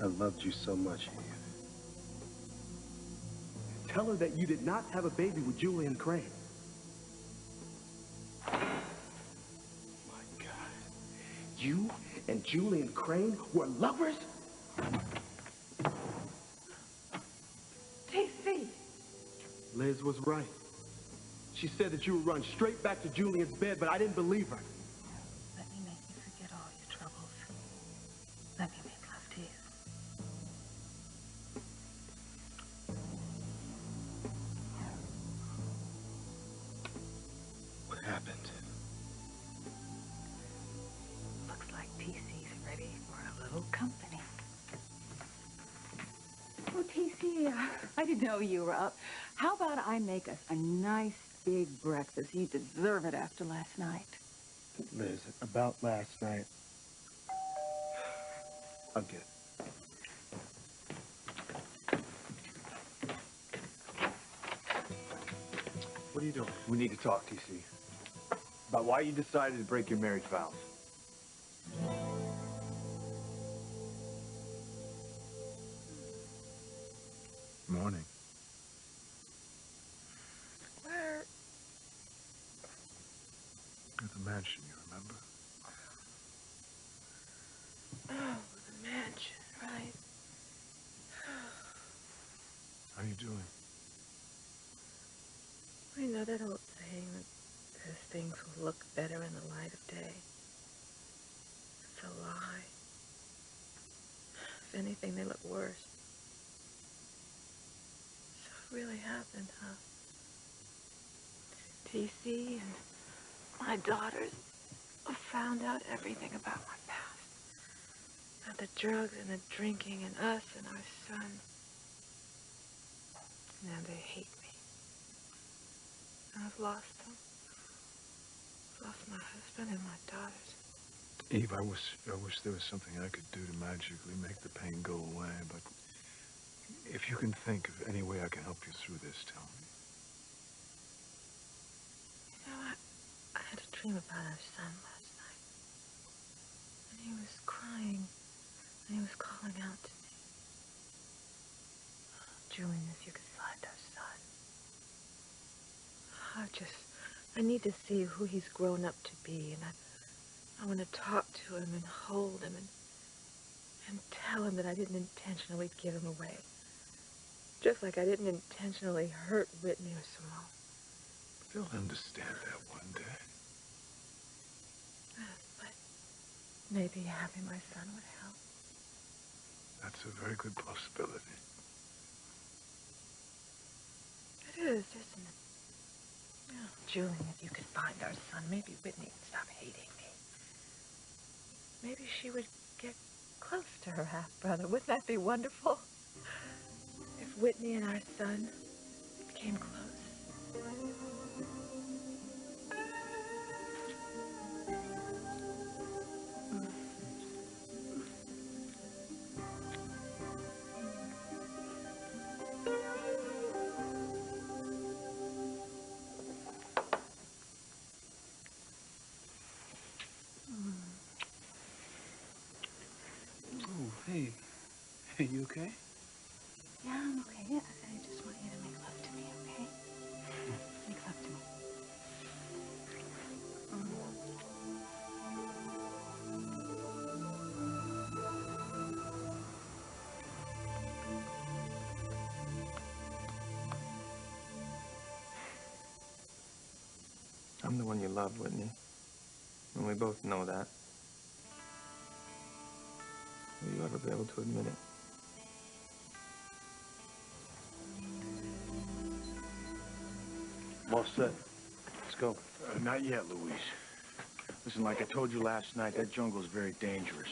I loved you so much, Eve. Tell her that you did not have a baby with Julian Crane. My God. You and Julian Crane were lovers? TC! Liz was right. She said that you would run straight back to Julian's bed, but I didn't believe her. Let me make you forget all your troubles. Let me make love to you. What happened? Looks like TC's ready for a little company. Oh, TC, I didn't know you were up. How about I make us a nice big breakfast? You deserve it after last night. Liz, about last night. I'll get it. What are you doing? We need to talk, TC. About why you decided to break your marriage vows. Morning. Where? At the mansion, you remember? Oh, the mansion, right. How are you doing? I know that old saying that says things will look better in the light of day. It's a lie. If anything, they look worse. So it really happened, huh? TC and my daughters found out everything about my past. About the drugs and the drinking and us and our son. Now they hate me. I've lost them. I've lost my husband and my daughters. Eve, I wish there was something I could do to magically make the pain go away, but if you can think of any way I can help you through this, tell me. You know, I had a dream about our son last night. And he was crying. And he was calling out to me. Julian, if you could find our son. I need to see who he's grown up to be, and I want to talk to him and hold him and tell him that I didn't intentionally give him away. Just like I didn't intentionally hurt Whitney or Simone. They'll understand that one day. But maybe having my son would help. That's a very good possibility. It is, isn't it? Yeah. Julian, if you could find our son, maybe Whitney would stop hating me. Maybe she would get close to her half-brother. Wouldn't that be wonderful? If Whitney and our son became close. Hey. Are you okay? Yeah, I'm okay. I just want you to make love to me, okay? Make love to me. I'm the one you love, Whitney. And we both know that. Will you ever be able to admit it? I'm all set. Let's go. Not yet, Louise. Listen, like I told you last night, that jungle is very dangerous.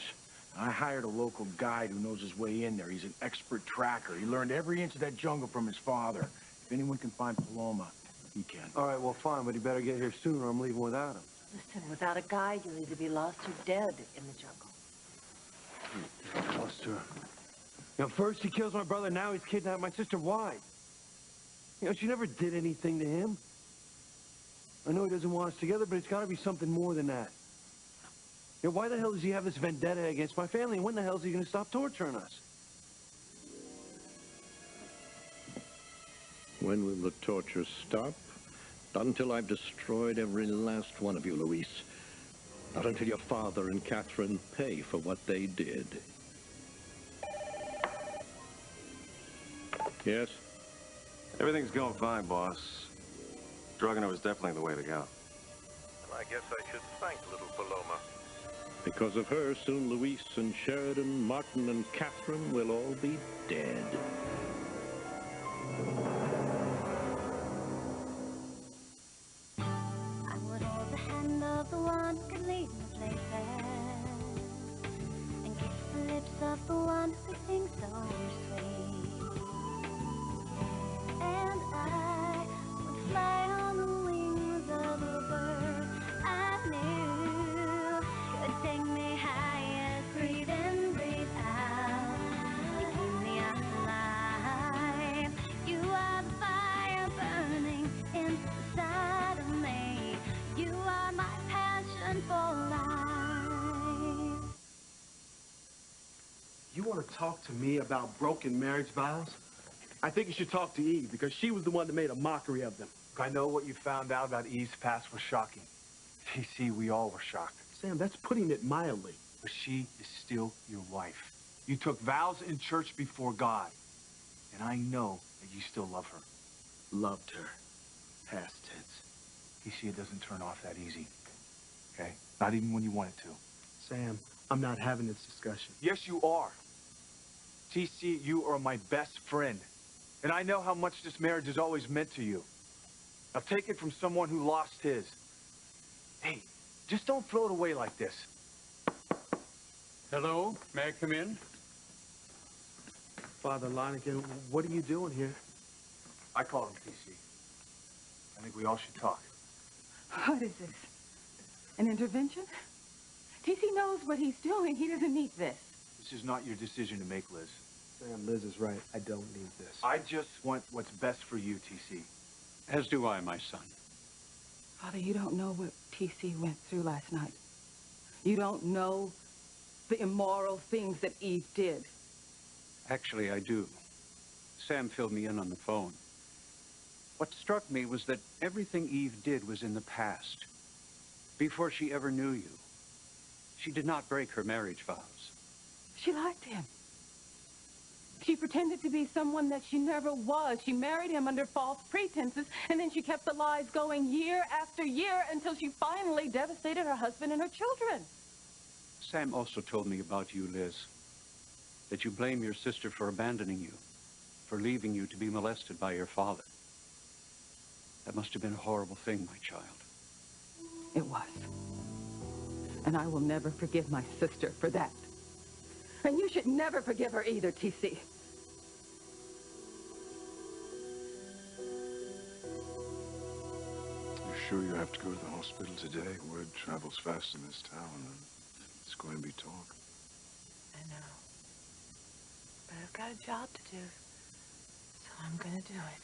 I hired a local guide who knows his way in there. He's an expert tracker. He learned every inch of that jungle from his father. If anyone can find Paloma, he can. All right, well, fine, but he better get here soon or I'm leaving without him. Listen, without a guide, you'll either be lost or dead in the jungle. Lost her. You know, first he kills my brother, now he's kidnapped my sister. Why? You know, she never did anything to him. I know he doesn't want us together, but it's got to be something more than that. You know, why the hell does he have this vendetta against my family? And when the hell is he going to stop torturing us? When will the torture stop? Not until I've destroyed every last one of you, Luis. Not until your father and Catherine pay for what they did. Yes? Everything's going fine, boss. Drugging her was definitely the way to go. And I guess I should thank little Paloma. Because of her, soon Luis and Sheridan, Martin and Catherine will all be dead. I would hold the hand of the one who could lead me places, and kiss the lips of the one who sings so sweet. And I would fly on the wings of a bird I knew could take me higher. Breathe in, breathe out. You keep me alive. You are the fire burning inside of me. You are my passion for life. You want to talk to me about broken marriage vows? I think you should talk to Eve, because she was the one that made a mockery of them. I know what you found out about Eve's past was shocking. TC, we all were shocked. Sam, that's putting it mildly. But she is still your wife. You took vows in church before God. And I know that you still love her. Loved her. Past tense. TC, it doesn't turn off that easy. Okay? Not even when you want it to. Sam, I'm not having this discussion. Yes, you are. TC, you are my best friend. And I know how much this marriage has always meant to you. Now take it from someone who lost his. Hey, just don't throw it away like this. Hello, may I come in? Father Lonigan, what are you doing here? I called him TC. I think we all should talk. What is this? An intervention? TC knows what he's doing. He doesn't need this. This is not your decision to make, Liz. Sam, Liz is right. I don't need this. I just want what's best for you, TC. As do I, my son. Father, you don't know what TC went through last night. You don't know the immoral things that Eve did. Actually, I do. Sam filled me in on the phone. What struck me was that everything Eve did was in the past, before she ever knew you. She did not break her marriage vows. She lied to him. She pretended to be someone that she never was. She married him under false pretenses, and then she kept the lies going year after year until she finally devastated her husband and her children. Sam also told me about you, Liz. That you blame your sister for abandoning you, for leaving you to be molested by your father. That must have been a horrible thing, my child. It was. And I will never forgive my sister for that. And you should never forgive her either, TC. You sure you have to go to the hospital today? Word travels fast in this town, and it's going to be talk. I know. But I've got a job to do, so I'm gonna do it.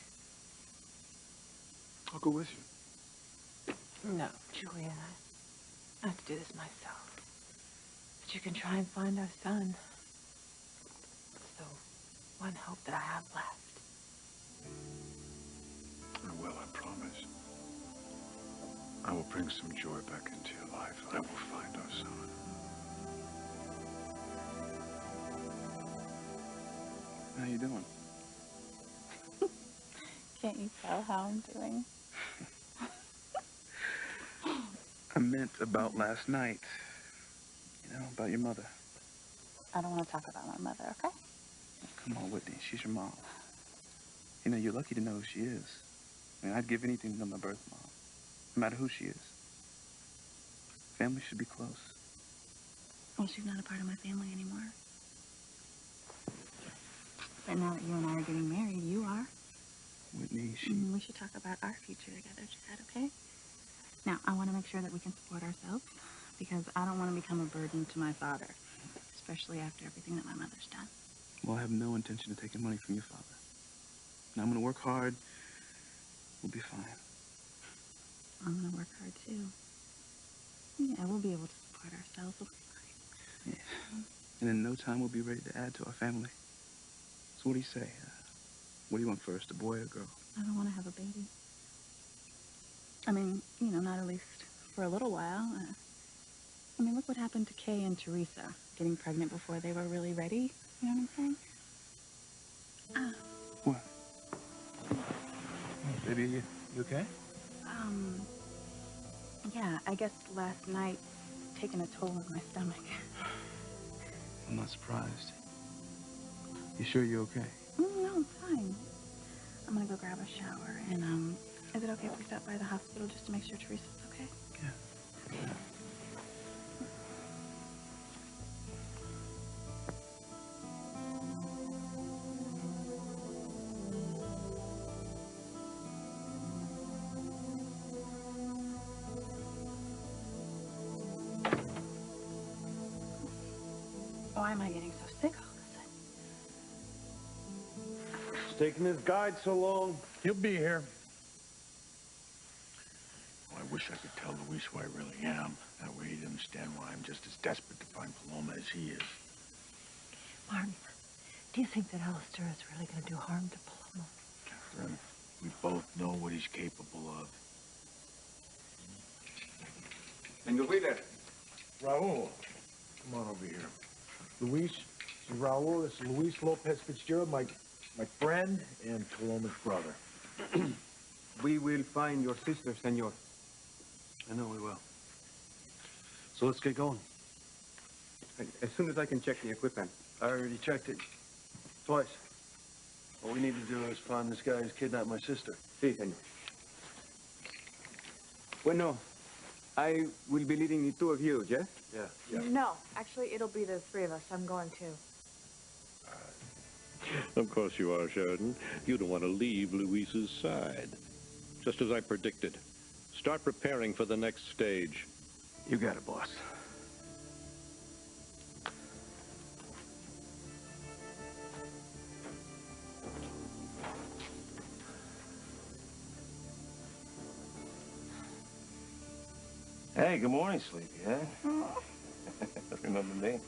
I'll go with you. No, Julian, I have to do this myself. But you can try and find our son. It's the one hope that I have left. I will, I promise. I will bring some joy back into your life. I will find our son. How you doing? Can't you tell how I'm doing? I meant about last night. You know, about your mother. I don't want to talk about my mother, okay? Come on, Whitney. She's your mom. You know, you're lucky to know who she is. I mean, I'd give anything to know my birth mom. No matter who she is. Family should be close. Well, she's not a part of my family anymore. But now that you and I are getting married, you are. Whitney, We should talk about our future together, Chad, okay? Now, I want to make sure that we can support ourselves, because I don't want to become a burden to my father, especially after everything that my mother's done. Well, I have no intention of taking money from your father. And I'm going to work hard. We'll be fine. I'm going to work hard, too. Yeah, we'll be able to support ourselves. We'll be fine. Yeah. And in no time, we'll be ready to add to our family. So what do you say? What do you want first, a boy or a girl? I don't want to have a baby. I mean, you know, not at least for a little while. I mean, look what happened to Kay and Teresa, getting pregnant before they were really ready. You know what I'm saying? What? Baby, you okay? Yeah, I guess last night taking a toll on my stomach. I'm not surprised. You sure you're okay? No, I'm fine. I'm gonna go grab a shower, and, is it okay if we stop by the hospital just to make sure Teresa's okay? Yeah. Why am I getting so sick all of a sudden? It's taking this guide so long. He'll be here. Well, I wish I could tell Luis who I really am. That way he'd understand why I'm just as desperate to find Paloma as he is. Martin, do you think that Alistair is really going to do harm to Paloma? Catherine, we both know what he's capable of. Señor Wheeler. Raul, come on over here. Luis, this is Raul. This is Luis Lopez Fitzgerald, my friend and Paloma's brother. We will find your sister, senor. I know we will. So let's get going. As soon as I can check the equipment. I already checked it. Twice. All we need to do is find this guy who's kidnapped my sister. Sí, senor. Bueno, I will be leading the two of you, yes? Yeah. No, actually, it'll be the three of us. I'm going too. Of course you are, Sheridan. You don't want to leave Luis's side. Just as I predicted. Start preparing for the next stage. You got it, boss. Hey, good morning, sleepyhead. Remember me?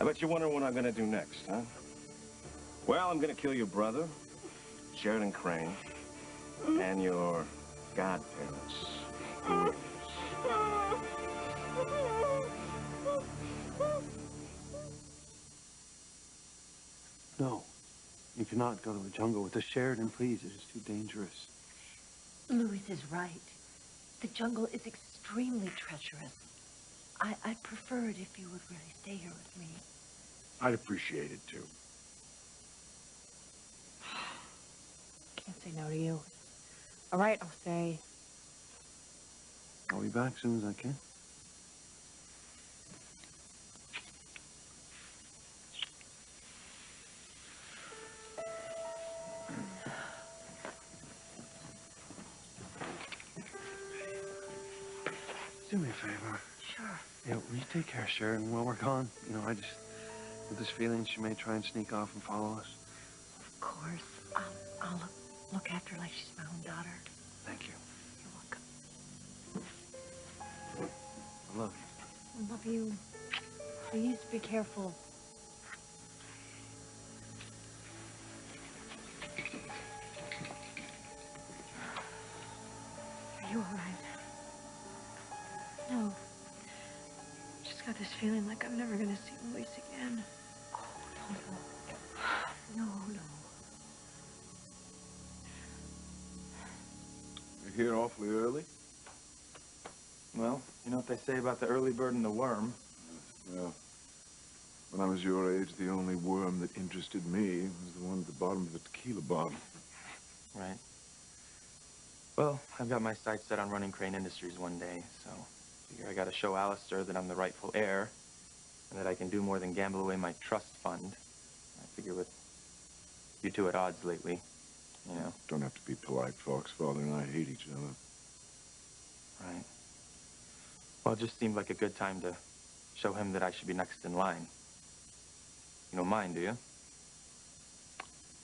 I bet you're wondering what I'm gonna do next, huh? Well, I'm gonna kill your brother, Sheridan Crane, and your godparents, Louise. No. You cannot go to the jungle with the Sheridan, please. It is too dangerous. Louis is right. The jungle is extremely treacherous. I'd prefer it if you would really stay here with me. I'd appreciate it, too. Can't say no to you. All right, I'll stay. I'll be back as soon as I can. Do me a favor. Sure. Yeah, will you take care of Sheridan while we're gone? You know, I just have this feeling she may try and sneak off and follow us. Of course. I'll look after her like she's my own daughter. Thank you. You're welcome. I love you. I love you. Please be careful. Are you all right? No. Just got this feeling like I'm never gonna see Luis again. Oh, no. No, no. You're here awfully early? Well, you know what they say about the early bird and the worm. Well, when I was your age, the only worm that interested me was the one at the bottom of the tequila bottle. Right. Well, I've got my sights set on running Crane Industries one day, so figure I gotta show Alistair that I'm the rightful heir, and that I can do more than gamble away my trust fund. I figure with you two at odds lately, you know. Don't have to be polite, Fox. Father and I hate each other. Right. Well, it just seemed like a good time to show him that I should be next in line. You don't mind, do you?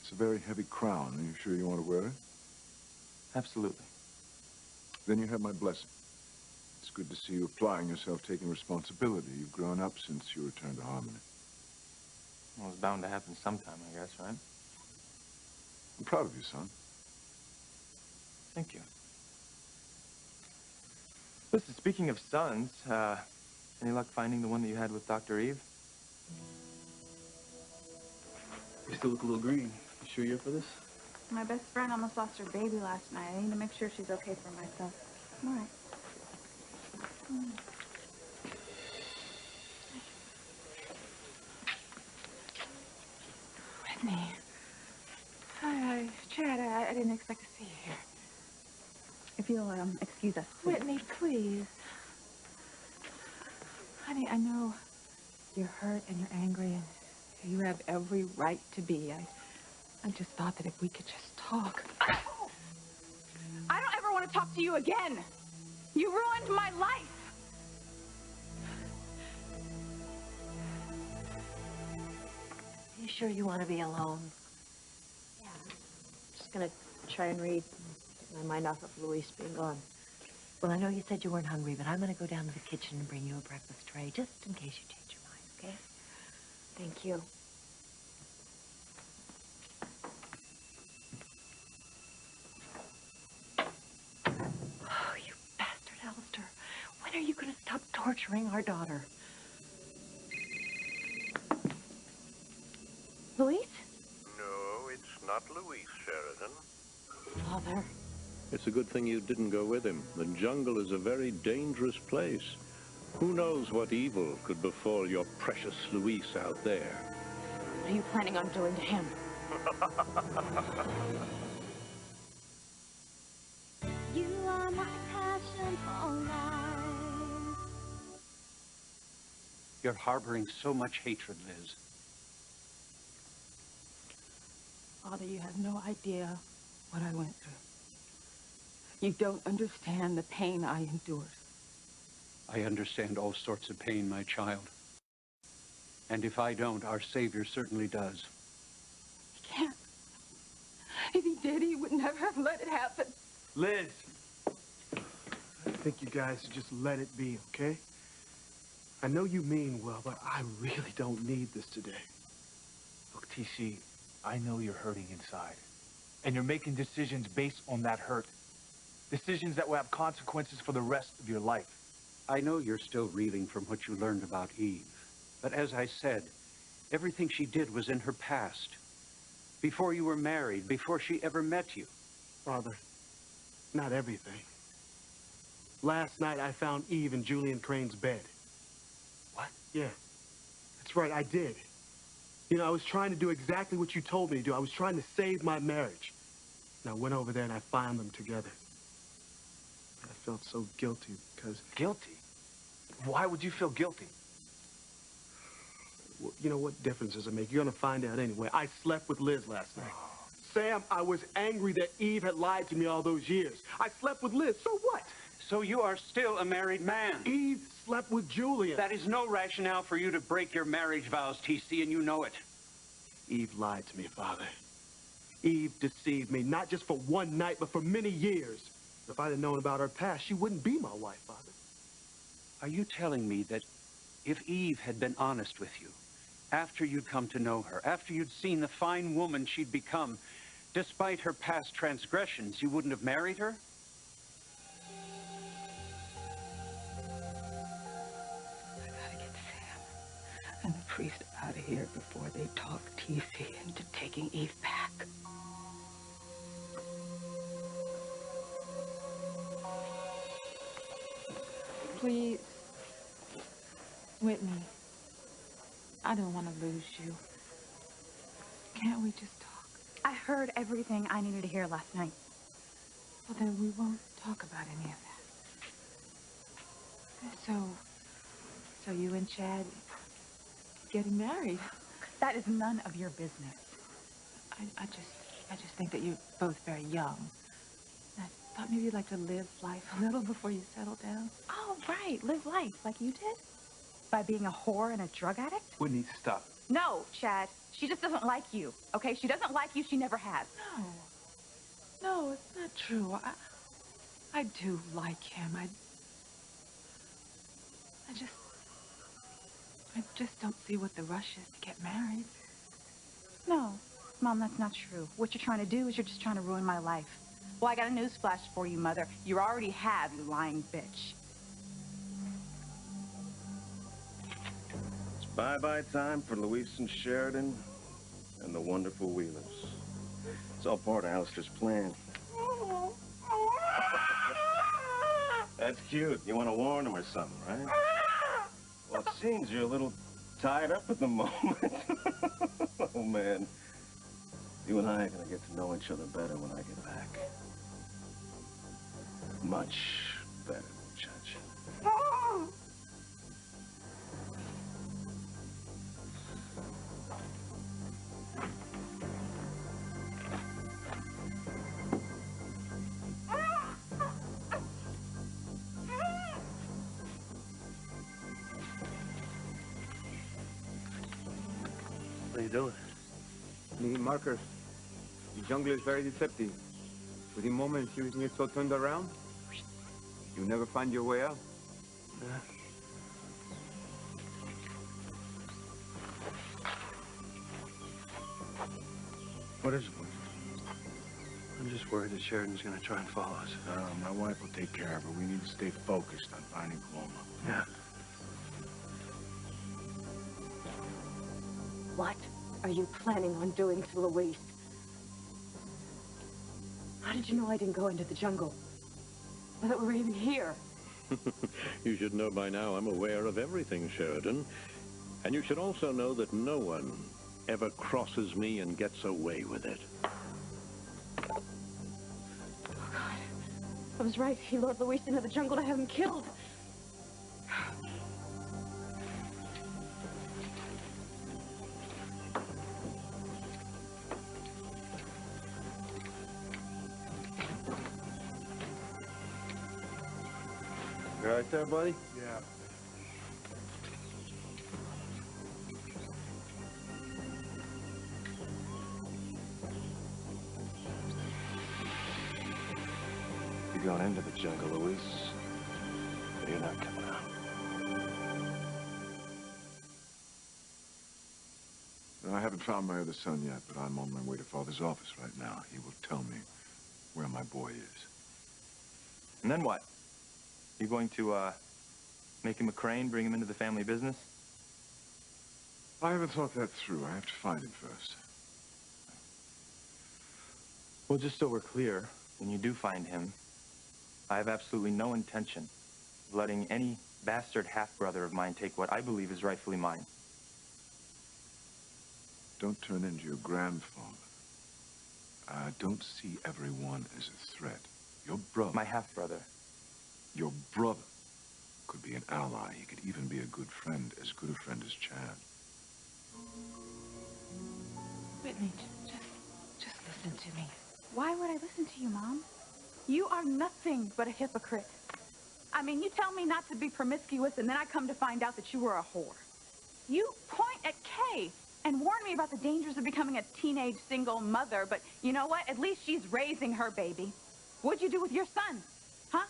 It's a very heavy crown. Are you sure you want to wear it? Absolutely. Then you have my blessing. It's good to see you applying yourself, taking responsibility. You've grown up since your return to Harmony. Well, it's bound to happen sometime, I guess, right? I'm proud of you, son. Thank you. Listen, speaking of sons, any luck finding the one that you had with Dr. Eve? You still look a little green. You sure you're up for this? My best friend almost lost her baby last night. I need to make sure she's okay for myself. All right. Whitney. Hi, Chad. I didn't expect to see you here. If you'll excuse us, please. Whitney, please. Honey, I know you're hurt and you're angry, and you have every right to be. I just thought that if we could just talk. I don't ever want to talk to you again. You ruined my life. Are you sure you want to be alone? Yeah. Just gonna try and read, get my mind off of Luis being gone. Well, I know you said you weren't hungry, but I'm going to go down to the kitchen and bring you a breakfast tray, just in case you change your mind, okay? Thank you. Oh, you bastard, Alistair. When are you going to stop torturing our daughter? Luis? No, it's not Luis, Sheridan. Father. It's a good thing you didn't go with him. The jungle is a very dangerous place. Who knows what evil could befall your precious Luis out there? What are you planning on doing to him? You are my passion for life. You're harboring so much hatred, Liz. Father, you have no idea what I went through. You don't understand the pain I endured. I understand all sorts of pain, my child. And if I don't, our Savior certainly does. He can't. If he did, he would never have let it happen. Liz! I think you guys should just let it be, okay? I know you mean well, but I really don't need this today. Look, TC, I know you're hurting inside. And you're making decisions based on that hurt. Decisions that will have consequences for the rest of your life. I know you're still reeling from what you learned about Eve. But as I said, everything she did was in her past. Before you were married, before she ever met you. Father, not everything. Last night I found Eve in Julian Crane's bed. What? Yeah, that's right, I did. You know, I was trying to do exactly what you told me to do. I was trying to save my marriage. And I went over there and I found them together. I felt so guilty because... Guilty? Why would you feel guilty? Well, you know, what difference does it make? You're gonna find out anyway. I slept with Liz last night. Sam, I was angry that Eve had lied to me all those years. I slept with Liz, so what? So you are still a married man. Eve slept with Julian. That is no rationale for you to break your marriage vows, TC, and you know it. Eve lied to me, Father. Eve deceived me, not just for one night, but for many years. If I'd have known about her past, she wouldn't be my wife, Father. Are you telling me that if Eve had been honest with you, after you'd come to know her, after you'd seen the fine woman she'd become, despite her past transgressions, you wouldn't have married her? I gotta get Sam and the priest out of here before they talk TC into taking Eve back. Please. Whitney, I don't want to lose you. Can't we just talk? I heard everything I needed to hear last night. Well, then we won't talk about any of that. So you and Chad getting married? That is none of your business. I just think that you're both very young. I thought maybe you'd like to live life a little before you settle down. Oh, right. Live life like you did? By being a whore and a drug addict? Whitney, stop. No, Chad. She just doesn't like you, okay? She doesn't like you. She never has. No, it's not true. I do like him. I just don't see what the rush is to get married. No. Mom, that's not true. What you're trying to do is you're just trying to ruin my life. Well, I got a newsflash for you, Mother. You already have, you lying bitch. It's bye-bye time for Luis and Sheridan and the wonderful Wheelers. It's all part of Alistair's plan. That's cute. You want to warn him or something, right? Well, it seems you're a little tied up at the moment. Oh, man. You and I are going to get to know each other better when I get back. Much better, Judge. What are you doing? Need markers. The jungle is very deceptive. Within moments, everything is so turned around, you never find your way out. What is it? I'm just worried that Sheridan's gonna try and follow us. My wife will take care of her. We need to stay focused on finding Paloma. Yeah. What are you planning on doing to Luis? How did you know I didn't go into the jungle? Or that we were even here? You should know by now I'm aware of everything, Sheridan. And you should also know that no one ever crosses me and gets away with it. Oh, God. I was right. He lured Luis into the jungle to have him killed. You all right there, buddy? Yeah. You're going into the jungle, Luis. But you're not coming out. I haven't found my other son yet, but I'm on my way to Father's office right now. He will tell me where my boy is. And then what? You going to, make him a crane, bring him into the family business? I haven't thought that through. I have to find him first. Well, just so we're clear, when you do find him, I have absolutely no intention of letting any bastard half-brother of mine take what I believe is rightfully mine. Don't turn into your grandfather. Don't see everyone as a threat. Your brother... My half-brother. Your brother could be an ally. He could even be a good friend, as good a friend as Chad. Whitney, just listen to me. Why would I listen to you, Mom? You are nothing but a hypocrite. I mean, you tell me not to be promiscuous, and then I come to find out that you were a whore. You point at Kay and warn me about the dangers of becoming a teenage single mother, but you know what? At least she's raising her baby. What'd you do with your son? Huh?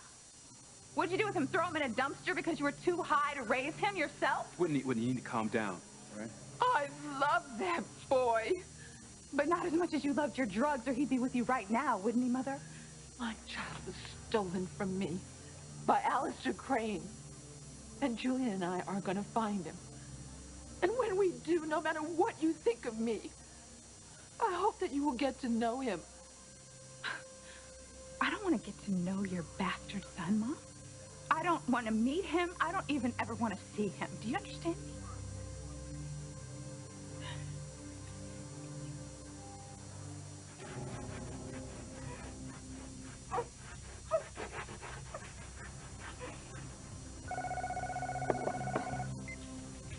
What'd you do with him? Throw him in a dumpster because you were too high to raise him yourself? Whitney, you need to calm down, all right? I love that boy. But not as much as you loved your drugs, or he'd be with you right now, wouldn't he, Mother? My child was stolen from me by Alistair Crane. And Julian and I are going to find him. And when we do, no matter what you think of me, I hope that you will get to know him. I don't want to get to know your bastard son, Mom. I don't want to meet him. I don't even ever want to see him. Do you understand me?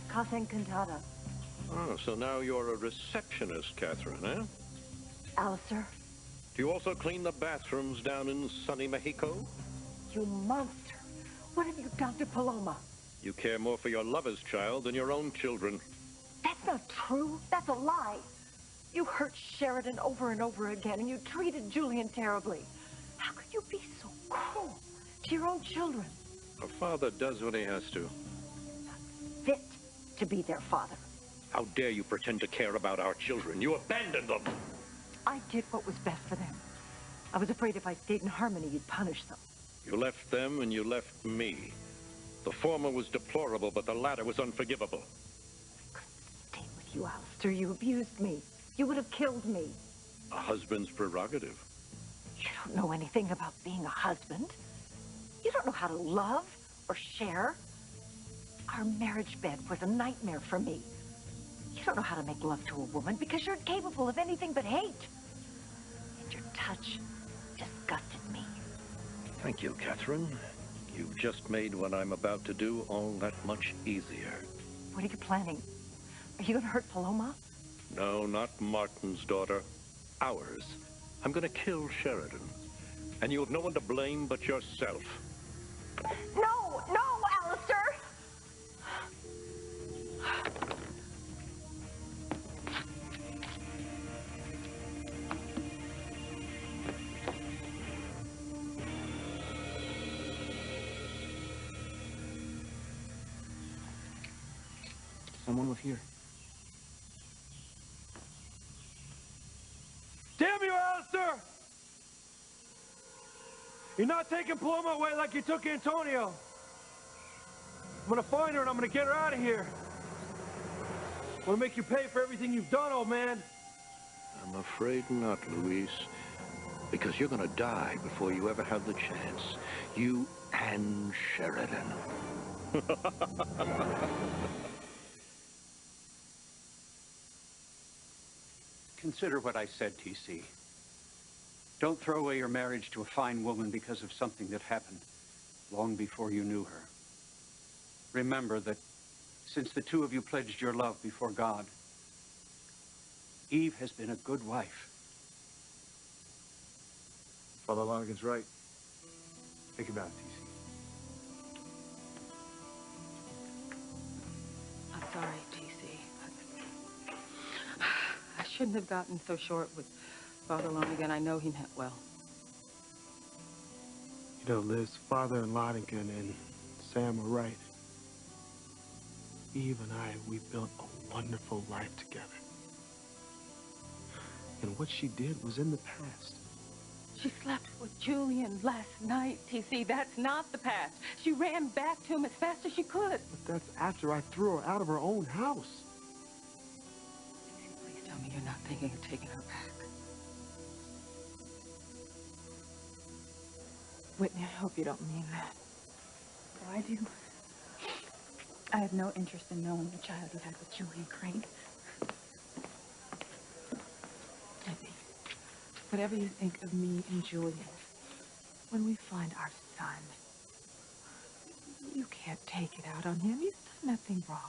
Casa Encantada. Oh, so now you're a receptionist, Catherine, eh? Alistair, Do you also clean the bathrooms down in sunny Mexico? you monster. What have you done to Paloma? You care more for your lover's child than your own children. That's not true. That's a lie. You hurt Sheridan over and over again, and you treated Julian terribly. How could you be so cruel to your own children? A father does what he has to. Fit to be their father. How dare you pretend to care about our children? You abandoned them. I did what was best for them. I was afraid if I stayed in Harmony, you'd punish them. You left them and you left me. The former was deplorable, but the latter was unforgivable. Stay with you, Alistair. You abused me. You would have killed me. A husband's prerogative. You don't know anything about being a husband. You don't know how to love or share. Our marriage bed was a nightmare for me. You don't know how to make love to a woman because you're incapable of anything but hate. And your touch disgusted me. Thank you, Catherine. You've just made what I'm about to do all that much easier. What are you planning? Are you gonna hurt Paloma? No, not Martin's daughter. Ours. I'm gonna kill Sheridan. And you have no one to blame but yourself. No, no, Alistair! Someone was here. Damn you, Alistair! You're not taking Paloma away like you took Antonio. I'm gonna find her and I'm gonna get her out of here. I'm gonna make you pay for everything you've done, old man. I'm afraid not, Luis. Because you're gonna die before you ever have the chance. You and Sheridan. Consider what I said, TC. Don't throw away your marriage to a fine woman because of something that happened long before you knew her. Remember that since the two of you pledged your love before God, Eve has been a good wife. Father Lonigan's right. Think about it, TC. I'm sorry, TC. I shouldn't have gotten so short with Father Lonigan. I know he meant well. You know, Liz, Father and Lonigan and Sam are right. Eve and I, we built a wonderful life together. And what she did was in the past. She slept with Julian last night, TC. That's not the past. She ran back to him as fast as she could. But that's after I threw her out of her own house. Please tell me you're not thinking of taking her back. Whitney, I hope you don't mean that. Oh, I do. I have no interest in knowing the child you had with Julian Crane. Whitney, whatever you think of me and Julian, when we find our son, you can't take it out on him. He's done nothing wrong.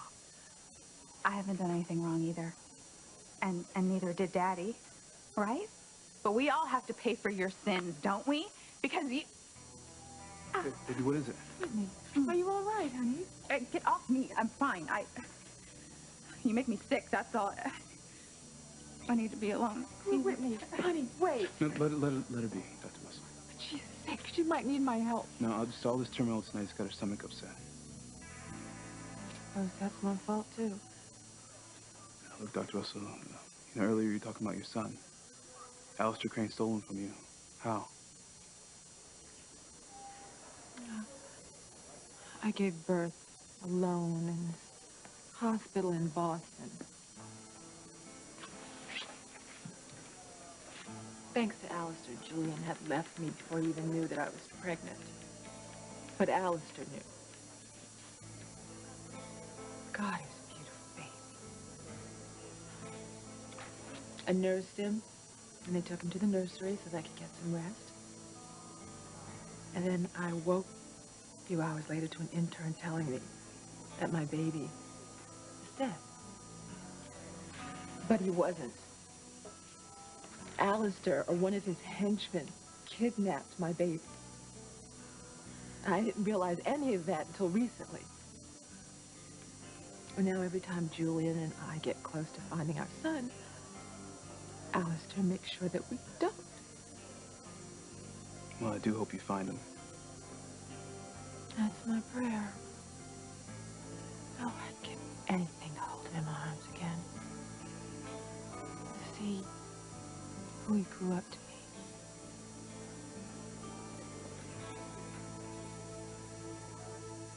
I haven't done anything wrong either. And neither did Daddy, right? But we all have to pay for your sins, don't we? Because you... Baby, what is it? Whitney, are you all right, honey? Get off me. I'm fine. You make me sick, that's all. I need to be alone. Whitney, honey, wait. No, let her be, Dr. Russell. She's sick. She might need my help. No, I'll just terminal tonight. She's got her stomach upset. Oh, that's my fault, too. Look, Dr. Russell, you know, earlier you were talking about your son. Alistair Crane stole him from you. How? I gave birth alone in this hospital in Boston. Thanks to Alistair, Julian had left me before he even knew that I was pregnant. But Alistair knew. God, he was a beautiful baby. I nursed him, and they took him to the nursery so that I could get some rest. And then I woke a few hours later to an intern telling me that my baby is dead. But he wasn't. Alistair, or one of his henchmen, kidnapped my baby. I didn't realize any of that until recently. And now every time Julian and I get close to finding our son, Alistair makes sure that we don't. Well, I do hope you find him. That's my prayer. Oh, I'd give anything to hold him in my arms again. Louis grew up to be.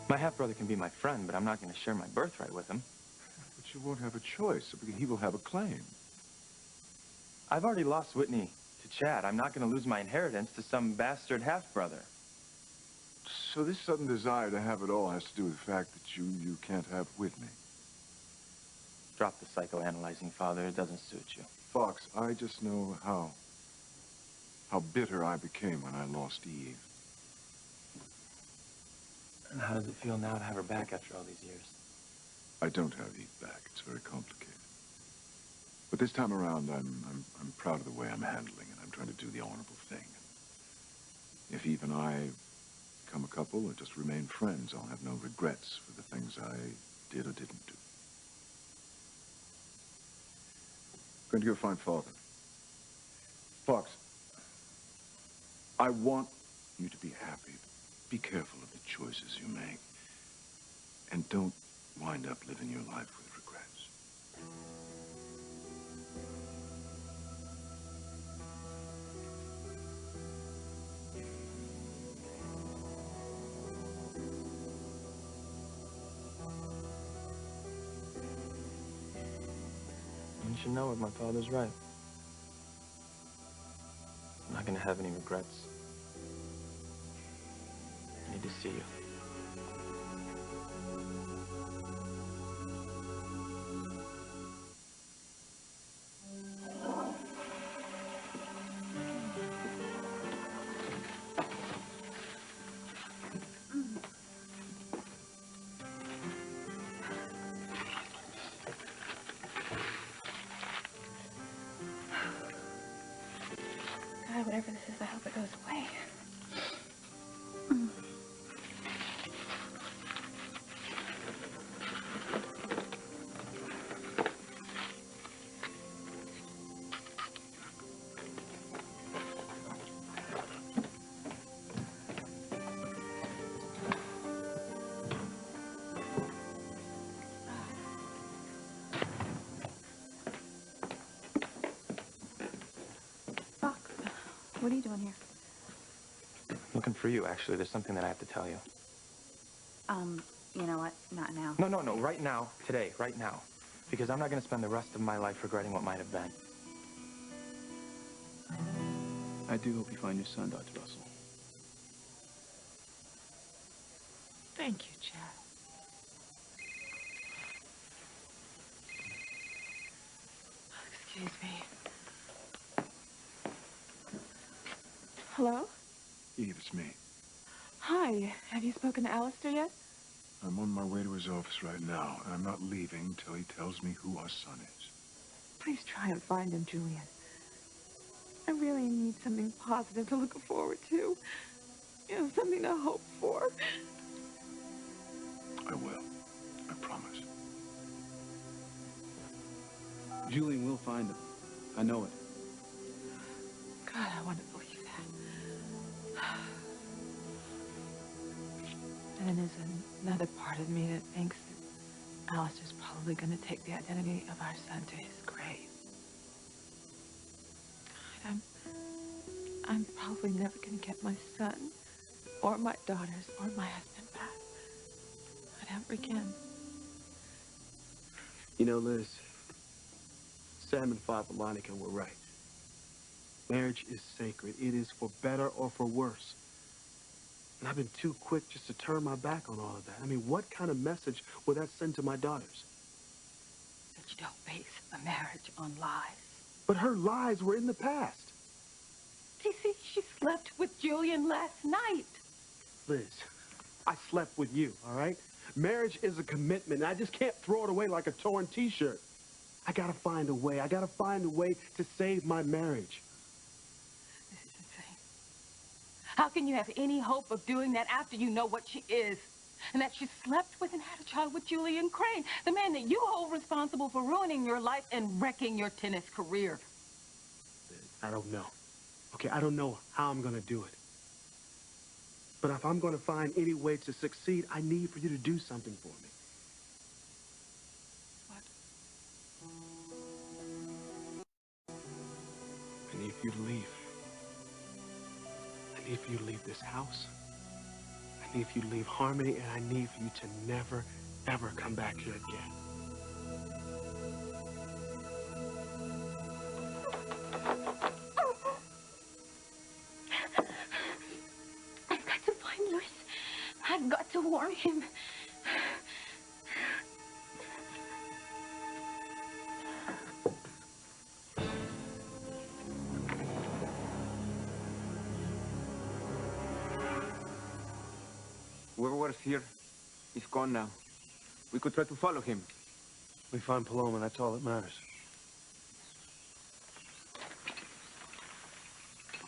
My half-brother can be my friend, but I'm not going to share my birthright with him. But you won't have a choice. He will have a claim. I've already lost Whitney to Chad. I'm not going to lose my inheritance to some bastard half-brother. So this sudden desire to have it all has to do with the fact that you can't have Whitney. Drop the psychoanalyzing, Father. It doesn't suit you. Fox, I just know how bitter I became when I lost Eve. And how does it feel now to have her back after all these years? I don't have Eve back. It's very complicated. But this time around, I'm proud of the way I'm handling it. I'm trying to do the honorable thing. If Eve and I become a couple or just remain friends, I'll have no regrets for the things I did or didn't do. I'm going to go find Father. Fox, I want you to be happy. Be careful of the choices you make. And don't wind up living your life with regrets. You should know it. My father's right. I'm not going to have any regrets. I need to see you. God, whatever this is, I hope it goes away. What are you doing here? Looking for you, actually. There's something that I have to tell you. You know what? Not now. No. Right now. Today. Right now. Because I'm not going to spend the rest of my life regretting what might have been. I do hope you find your son, Dr. Russell. Thank you, Chad. Excuse me. Hello? Eve, it's me. Hi. Have you spoken to Alistair yet? I'm on my way to his office right now, and I'm not leaving until he tells me who our son is. Please try and find him, Julian. I really need something positive to look forward to. You know, something to hope for. I will. I promise. Julian will find him. I know it. God, I want to believe that. And then there's another part of me that thinks that Alistair's probably going to take the identity of our son to his grave. God, I'm probably never going to get my son, or my daughters, or my husband back. Not ever again. You know, Liz, Sam and Father Monica were right. Marriage is sacred. It is for better or for worse. And I've been too quick just to turn my back on all of that. I mean, what kind of message will that send to my daughters? That you don't base a marriage on lies. But her lies were in the past. Cece, she slept with Julian last night. Liz, I slept with you, all right? Marriage is a commitment, and I just can't throw it away like a torn t-shirt. I gotta find a way. I gotta find a way to save my marriage. How can you have any hope of doing that after you know what she is? And that she slept with and had a child with Julian Crane, the man that you hold responsible for ruining your life and wrecking your tennis career. I don't know. Okay, I don't know how I'm gonna do it. But if I'm gonna find any way to succeed, I need for you to do something for me. What? I need need for you to leave. I need for you to leave this house. I need for you to leave Harmony, and I need for you to never, ever come back here again. I've got to find Louis. I've got to warn him. Whoever was here is gone now. We could try to follow him. We find Paloma, that's all that matters.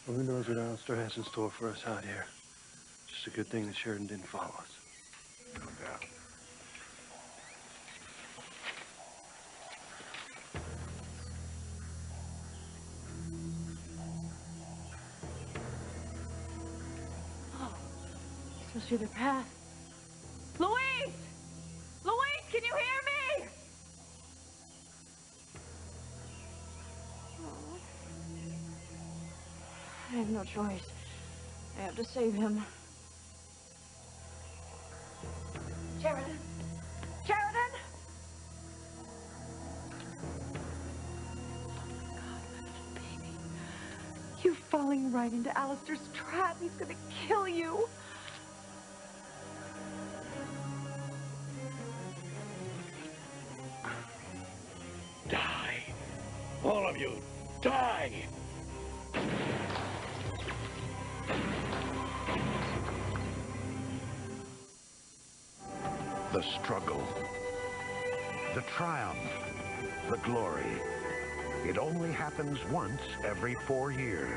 Well, who knows what Alistair has in store for us out here. Just a good thing that Sheridan didn't follow us. No doubt. This must be the path. Louise! Louise, can you hear me? Oh. I have no choice. I have to save him. Sheridan! Sheridan! You're falling right into Alistair's trap. He's gonna kill you. Die. All of you, die! The struggle, the triumph, the glory. It only happens once every 4 years.